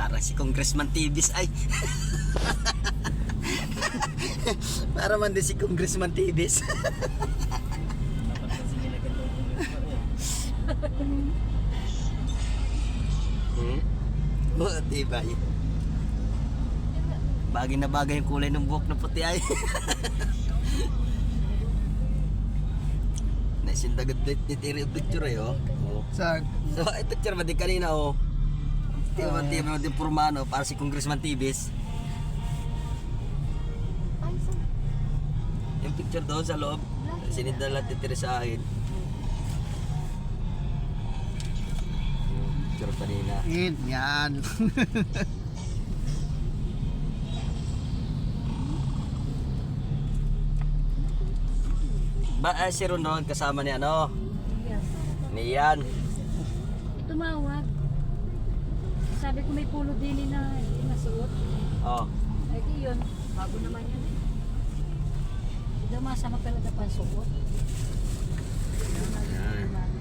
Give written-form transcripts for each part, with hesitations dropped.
Parang si Congressman Tibis ay. Para man din si Congressman Tibis. Oo, diba yun? Bagay na bagay yung kulay ng buhok na puti ay. Naisindagad titiri yung picture ay oh. Saan? Ay picture ba din kanina oh. Tiba din Purmano para si Congressman Tibis. Yung picture doon sa loob. Sinida lang titiri sa akin. Yung picture kanina. Yan. Si Ronald kasama ni ano? Yes. Ni Ian. Tumawag. Sabi ko may pulo din na hindi nasuot. Oh. Ay di yun. Bago naman yun. Hindi daw masama pala na pansuot.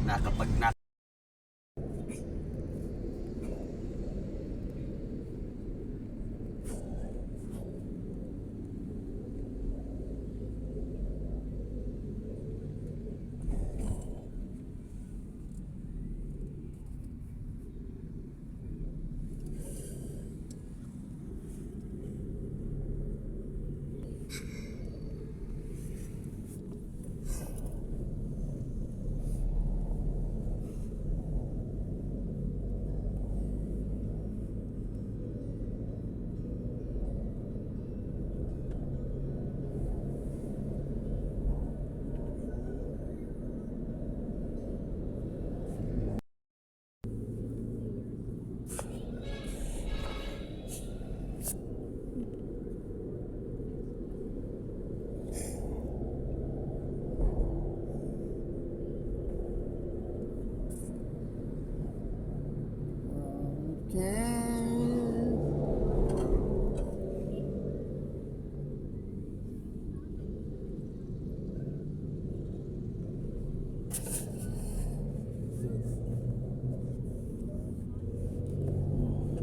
Nakapag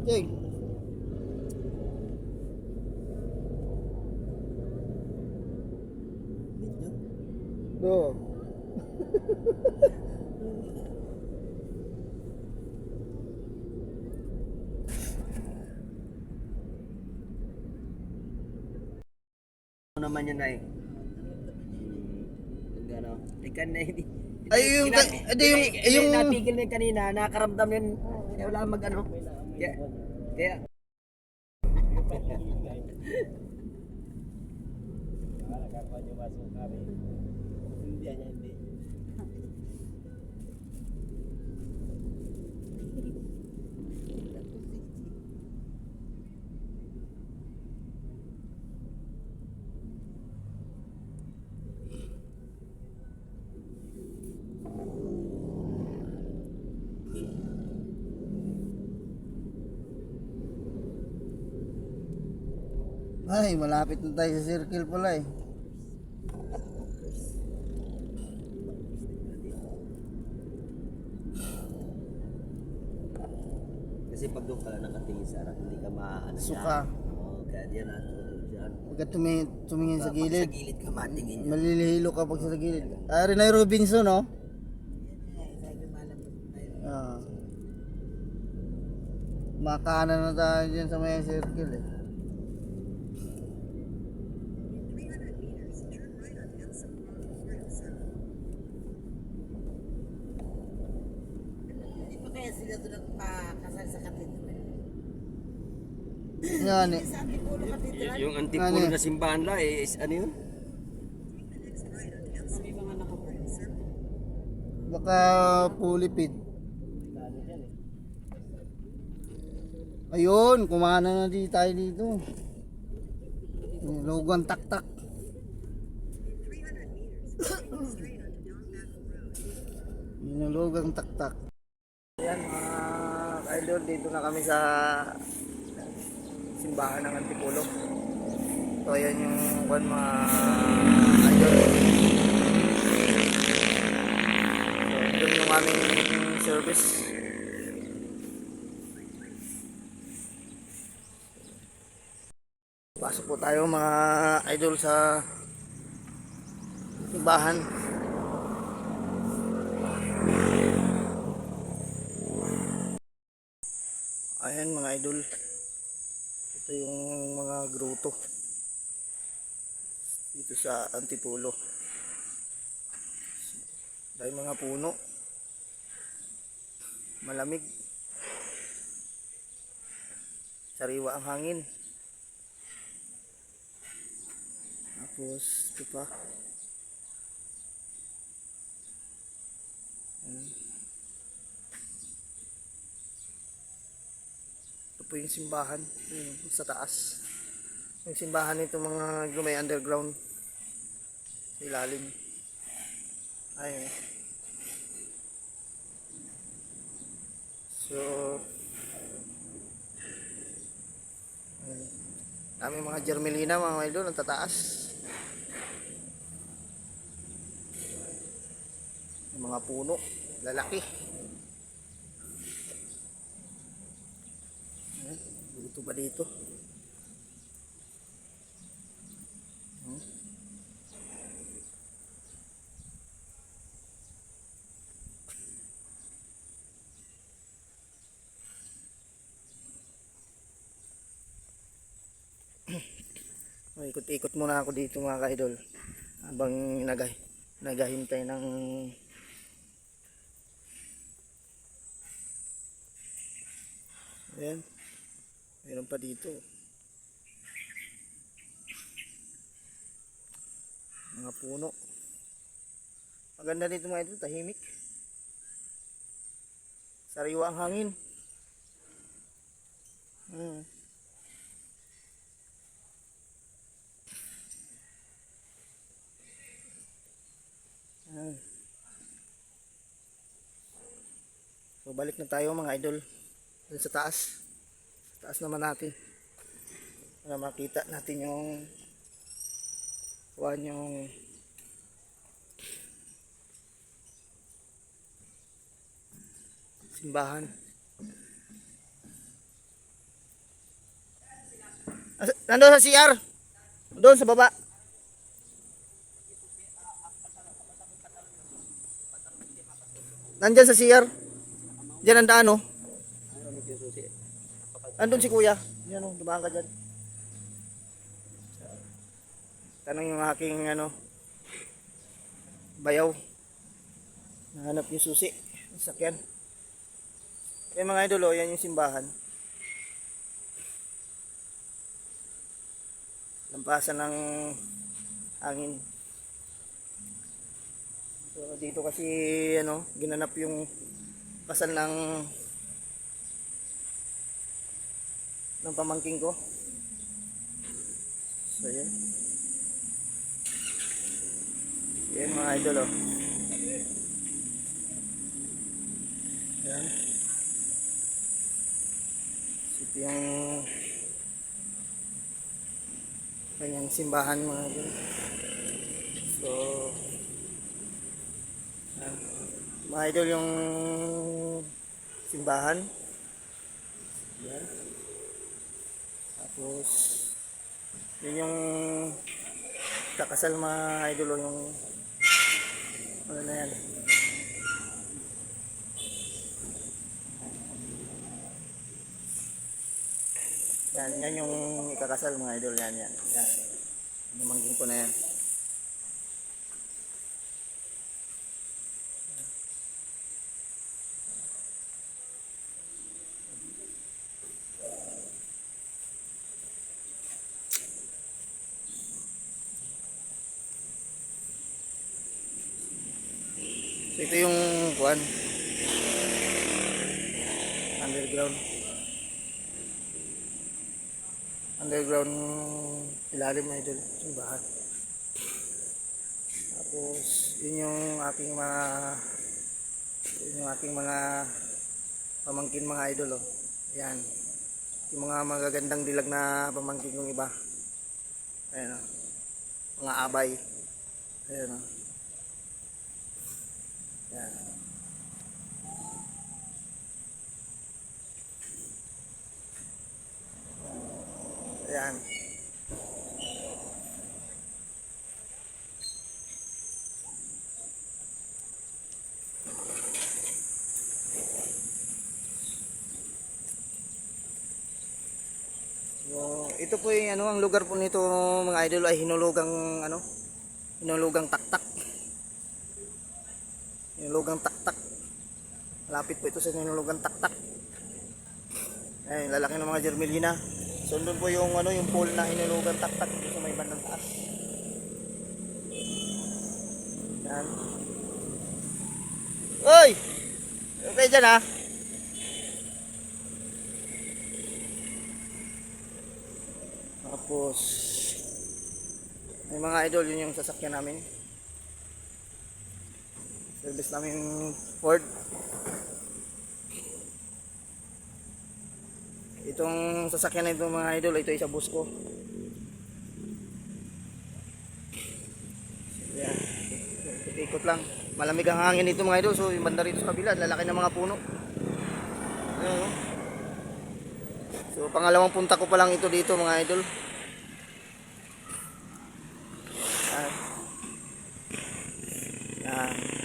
Okay. Do. ano naman yun ay. Gano? Ikan na hindi. Ay yung napigil na yun kanina, nakaramdam yun. Kaya wala mag ano. Kaya ay, malapit na tayo sa circle pala eh. kasi pag doon ka lang nakatingin sa harap, hindi ka maano Suka. Oo, kaya diyan na diyan. Pagka tumingin sa Pag gilid, sa gilid ka matingin niya. malilihilo ka pag sa gilid. Rin ay Robinson, no? Ah. Makanan na tayo dyan sa may circle eh. Kaya sila doon nagpakasal sa katedral. Yan eh. Sa Antipolo Katedral. Yung Antipolo na simbahan la is ano yun? May mga nakapunta. Baka pulipid. Ayun, kumana na di tayo dito. Lugan tak-tak. Yun yung lugang tak-tak. Ayan mga idol, dito na kami sa simbahan ng Antipolo. So ayan yung mga idol. So ito yung aming service. Pasok po tayo mga idol sa simbahan. Ayan mga idol. Ito yung mga grotto dito sa Antipolo. Dahil mga puno. Malamig. Sariwa ang hangin. Tapos ito pa. Ito po yung simbahan. Yun, sa taas. Yung simbahan nito mga may underground. Sa ilalim. Ayun. So kami mga germelina mga idol ang tataas. Yung mga puno, lalaki. Ayan, dito ba dito? Ikot-ikot muna ako dito mga ka-idol habang naghahintay ng ayan, mayroon pa dito mga puno. Maganda dito mga idol, tahimik, sariwa ang hangin. So balik na tayo mga idol dun sa taas. Taas naman natin para makita natin yung yung simbahan. Nandun sa CR, doon sa baba. Nandyan sa CR. Diyan ang daan, oh. Andun si kuya. Yan, oh, dumaan ka dyan. Tanong yung aking, bayaw. Nahanap yung susi. Sakyan. Yan mga idol, oh, yan yung simbahan. Lampasan ng hangin. So dito kasi ginanap yung kasal ng pamangking ko. So yan. Yan mga idol, oh. Yan. Ito yung kanyang simbahan mga idol. So mga idol yung simbahan. Yan. Tapos yun yung kakasal mga idol, yung na yan. Yan yung ikakasal mga idol. Yan. Namanggin ko na yan. So ito yung underground ilalim na idol, simbahan. Tapos yun yung aking mga pamangkin mga idol, oh. Yan yung mga magagandang dilag na pamangkin kong iba. Ayan, oh. Mga abay. Ayan, oh. Yan. Ayan. So, ito po yung ang lugar po nito mga idol ay hinulugang taktak. Hinulugang taktak. Malapit po ito sa hinulugang taktak. Ay, lalaki ng mga germelina. So, doon po yung yung pole na hinulugang taktak sa may bandang taas. Yan. Oy! Okay dyan ha. Tapos may mga idol, yun yung sasakyan namin. Service namin Ford. Itong sasakyan na ito mga idol, ito isa bus ko. Yan. Ikot lang. Malamig ang hangin dito mga idol. So yung banda rito sa kabila, lalaki ng mga puno. Ayun, no? So pangalawang punta ko pa lang ito dito mga idol. Yan.